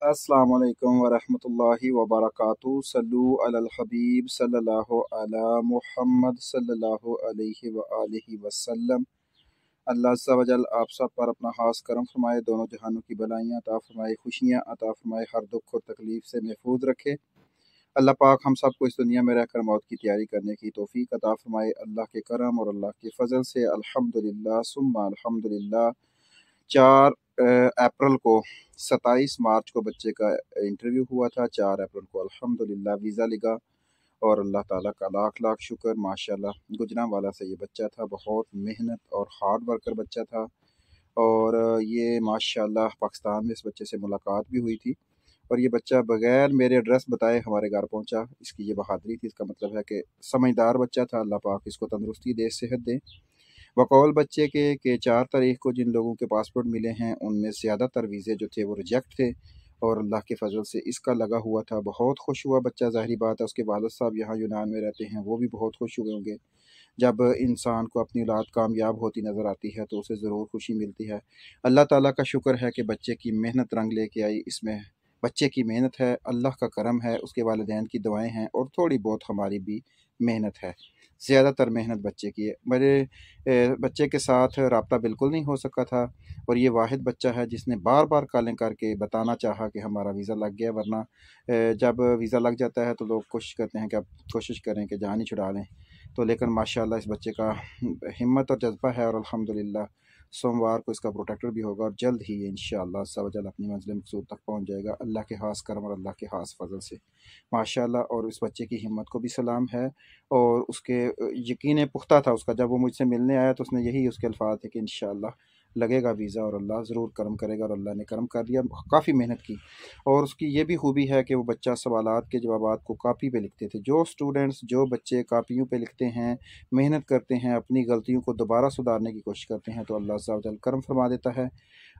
अस्सलाम वालेकुम वरहमतुल्लाहि वबरकातुहू। सल्लु अलल हबीब सल्लल्लाहु अला मुहम्मद सल्लल्लाहु अलैहि व आलिहि वसल्लम। अल्लाह अज़्ज़ा वजल आप सब पर अपना खास करम फरमाए, दोनों जहानों की भलाइयाँ अता फरमाए, खुशियाँ अता फरमाए, हर दुख और तकलीफ़ से महफूज रखे। अल्लाह पाक हम सब को इस दुनिया में रहकर मौत की तैयारी करने की तौफीक अता फरमाए। अल्लाह के करम और अल्लाह के फ़ज़ल से अल्हम्दुलिल्लाह सुम्मा अल्हम्दुलिल्लाह 4 अप्रैल को 27 मार्च को बच्चे का इंटरव्यू हुआ था। 4 अप्रैल को अल्हम्दुलिल्लाह वीज़ा लगा और अल्लाह ताला का लाख लाख शुक्र। माशाल्लाह गुजरांवाला से ये बच्चा था, बहुत मेहनत और हार्ड वर्कर बच्चा था। और ये माशाल्लाह पाकिस्तान में इस बच्चे से मुलाकात भी हुई थी और ये बच्चा बगैर मेरे एड्रेस बताए हमारे घर पहुंचा। इसकी ये बहादुरी थी, इसका मतलब है कि समझदार बच्चा था। अल्लाह पाक इसको तंदुरुस्ती दे, सेहत दे। बकौल बच्चे के 4 तारीख को जिन लोगों के पासपोर्ट मिले हैं उनमें ज़्यादातर वीज़े जो थे वो रिजेक्ट थे और अल्लाह के फजल से इसका लगा हुआ था। बहुत खुश हुआ बच्चा, ज़ाहिरी बात है। उसके वालिद साहब यहाँ यूनान में रहते हैं, वो भी बहुत खुश हुए होंगे। जब इंसान को अपनी औलाद कामयाब होती नज़र आती है तो उसे ज़रूर खुशी मिलती है। अल्लाह ताला का शुक्र है कि बच्चे की मेहनत रंग लेके आई। इसमें बच्चे की मेहनत है, अल्लाह का करम है, उसके वालिदैन की दुआएं हैं और थोड़ी बहुत हमारी भी मेहनत है। ज़्यादातर मेहनत बच्चे की है। मेरे बच्चे के साथ रब्ता बिल्कुल नहीं हो सका था और ये वाहिद बच्चा है जिसने बार बार कॉलें करके बताना चाहा कि हमारा वीज़ा लग गया। वरना जब वीज़ा लग जाता है तो लोग कोशिश करते हैं कि अब कोशिश करें कि जान ही छुड़ा लें। तो लेकिन माशाल्लाह इस बच्चे का हिम्मत और जज्बा है और अल्हम्दुलिल्लाह सोमवार को इसका प्रोटेक्टर भी होगा और जल्द ही ये इंशाअल्लाह अज़्ज़ा वजल अपनी मंज़िल मक़सूद तक पहुँच जाएगा, अल्लाह के ख़ास करम और अल्लाह के ख़ास फ़ज़ल से माशाल्लाह। और इस बच्चे की हिम्मत को भी सलाम है और उसके यकीन पुख्ता था उसका। जब वो मुझसे मिलने आया तो उसने यही उसके अल्फ़ाज़ थे कि इंशाअल्लाह लगेगा वीज़ा और अल्लाह ज़रूर करम करेगा और अल्लाह ने करम कर दिया। काफ़ी मेहनत की और उसकी ये भी खूबी है कि वो बच्चा सवालात के जवाबात को कापी पे लिखते थे। जो स्टूडेंट्स, जो बच्चे कापियों पे लिखते हैं, मेहनत करते हैं, अपनी गलतियों को दोबारा सुधारने की कोशिश करते हैं तो अल्लाह अज़्ज़ा वजल करम फरमा देता है।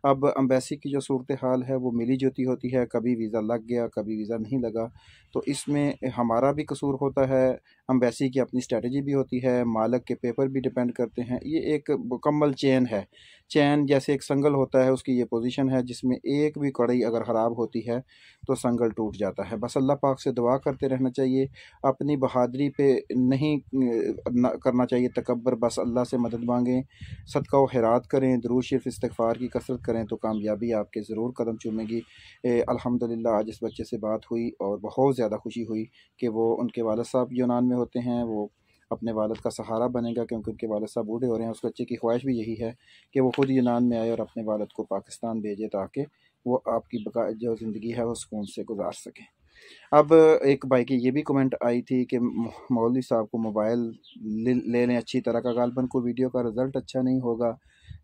अब एम्बेसी की जो सूरत हाल है वो मिली जुलती होती है, कभी वीज़ा लग गया, कभी वीज़ा नहीं लगा। तो इसमें हमारा भी कसूर होता है, एम्बेसी की अपनी स्ट्रेटजी भी होती है, मालिक के पेपर भी डिपेंड करते हैं। ये एक मुकम्मल चेन है। चैन जैसे एक संगल होता है, उसकी ये पोजीशन है जिसमें एक भी कड़ी अगर ख़राब होती है तो संगल टूट जाता है। बस अल्लाह पाक से दुआ करते रहना चाहिए, अपनी बहादुरी पे नहीं करना चाहिए तकब्बर। बस अल्लाह से मदद मांगें, सदका व खैरात करें, दुरूद शरीफ इस्तिग़फ़ार की कसरत करें तो कामयाबी आपके ज़रूर कदम चूमेगी। अल्हम्दुलिल्लाह आज इस बच्चे से बात हुई और बहुत ज़्यादा खुशी हुई कि वो, उनके वालिद साहब यूनान में होते हैं, वो अपने वालिद का सहारा बनेगा क्योंकि उनके वालिद साहब बूढ़े हो रहे हैं। उस बच्चे की ख्वाहिश भी यही है कि वो खुद यूनान में आए और अपने वालिद को पाकिस्तान भेजे ताकि वो आपकी बका जो ज़िंदगी है वो सुकून से गुजार सकें। अब एक भाई की ये भी कमेंट आई थी कि मौलवी साहब को मोबाइल ले लें अच्छी तरह का, गालबन को वीडियो का रिज़ल्ट अच्छा नहीं होगा,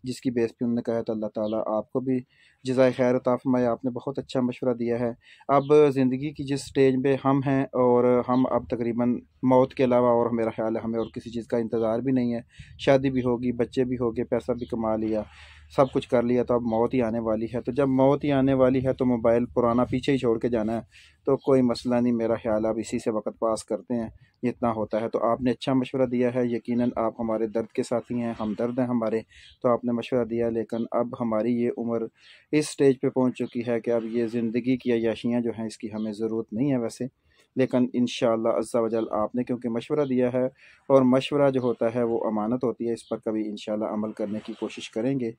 जिसकी बेस पे उन्होंने कहा तो अल्लाह ताला आपको भी जज़ाए खैर अता फ़रमाए। आपने बहुत अच्छा मशवरा दिया है। अब ज़िंदगी की जिस स्टेज पे हम हैं और हम अब तकरीबन मौत के अलावा और मेरा ख़्याल है हमें और किसी चीज़ का इंतज़ार भी नहीं है। शादी भी होगी, बच्चे भी हो गए, पैसा भी कमा लिया, सब कुछ कर लिया, तो अब मौत ही आने वाली है। तो जब मौत ही आने वाली है तो मोबाइल पुराना पीछे ही छोड़ के जाना है तो कोई मसला नहीं। मेरा ख़्याल अब इसी से वक्त पास करते हैं, जितना होता है। तो आपने अच्छा मशवरा दिया है, यकीनन आप हमारे दर्द के साथी हैं, हम दर्द हैं हमारे। तो आपने मशवरा दिया, लेकिन अब हमारी ये उम्र इस स्टेज पे पहुंच चुकी है कि अब ये ज़िंदगी की अय्याशियाँ जो हैं इसकी हमें ज़रूरत नहीं है वैसे। लेकिन इंशाअल्लाह अज़्ज़ा वजल आपने क्योंकि मशवरा दिया है और मशवरा जो होता है वो अमानत होती है, इस पर कभी इंशाअल्लाह अमल करने की कोशिश करेंगे।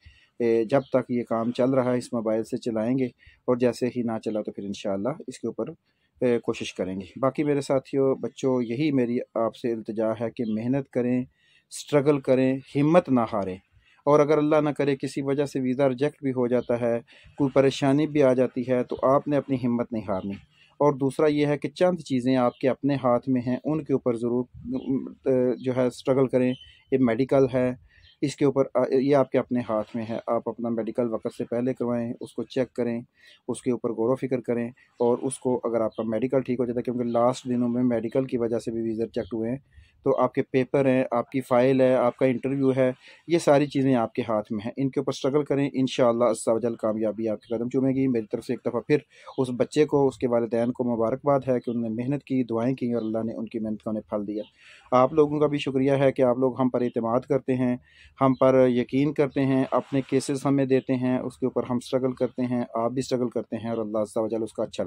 जब तक ये काम चल रहा है इस मोबाइल से चलाएंगे और जैसे ही ना चला तो फिर इंशाअल्लाह इसके ऊपर कोशिश करेंगे। बाकी मेरे साथियों, बच्चों, यही मेरी आपसे इल्तिजा है कि मेहनत करें, स्ट्रगल करें, हिम्मत ना हारें। और अगर अल्लाह ना करे किसी वजह से वीज़ा रिजेक्ट भी हो जाता है, कोई परेशानी भी आ जाती है तो आपने अपनी हिम्मत नहीं हारनी। और दूसरा ये है कि चंद चीज़ें आपके अपने हाथ में हैं, उनके ऊपर ज़रूर जो है स्ट्रगल करें। ये मेडिकल है, इसके ऊपर ये आपके अपने हाथ में है। आप अपना मेडिकल वक्त से पहले करवाएं, उसको चेक करें, उसके ऊपर गौर व फिक्र करें और उसको, अगर आपका मेडिकल ठीक हो जाता है, क्योंकि लास्ट दिनों में मेडिकल की वजह से भी वीज़ा रिजेक्ट हुए हैं, तो आपके पेपर हैं, आपकी फ़ाइल है, आपका इंटरव्यू है, ये सारी चीज़ें आपके हाथ में हैं। इनके ऊपर स्ट्रगल करें, इंशाअल्लाह अज़्ज़ा वजल कामयाबी आपके कदम चूमेगी। मेरी तरफ से एक दफ़ा फिर उस बच्चे को, उसके वालिदैन को मुबारकबाद है कि उन्होंने मेहनत की, दुआएँ की और अल्लाह ने उनकी मेहनत का उन्हें फल दिया। आप लोगों का भी शुक्रिया है कि आप लोग हम पर एतमाद करते हैं, हम पर यकीन करते हैं, अपने केसेस हमें देते हैं, उसके ऊपर हम स्ट्रगल करते हैं, आप भी स्ट्रगल करते हैं और अल्लाह अज़्ज़ा वजल उसका अच्छा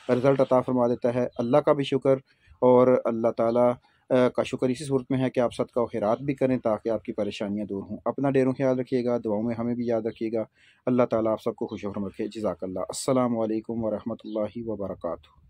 रिज़ल्ट अता फ़रमा देता है। अल्लाह का भी शुक्र, और अल्लाह ताला का शुक्र इसी सूरत में है कि आप सदका व खैरात भी करें ताकि आपकी परेशानियाँ दूर हों। अपना ढेरों ख्याल रखिएगा, दुआओं में हमें भी याद रखिएगा। अल्लाह ताला आप सबको खुश और रखे। जज़ाकल्लाह। अस्सलामु अलैकुम व रहमतुल्लाहि व बरकातुहू।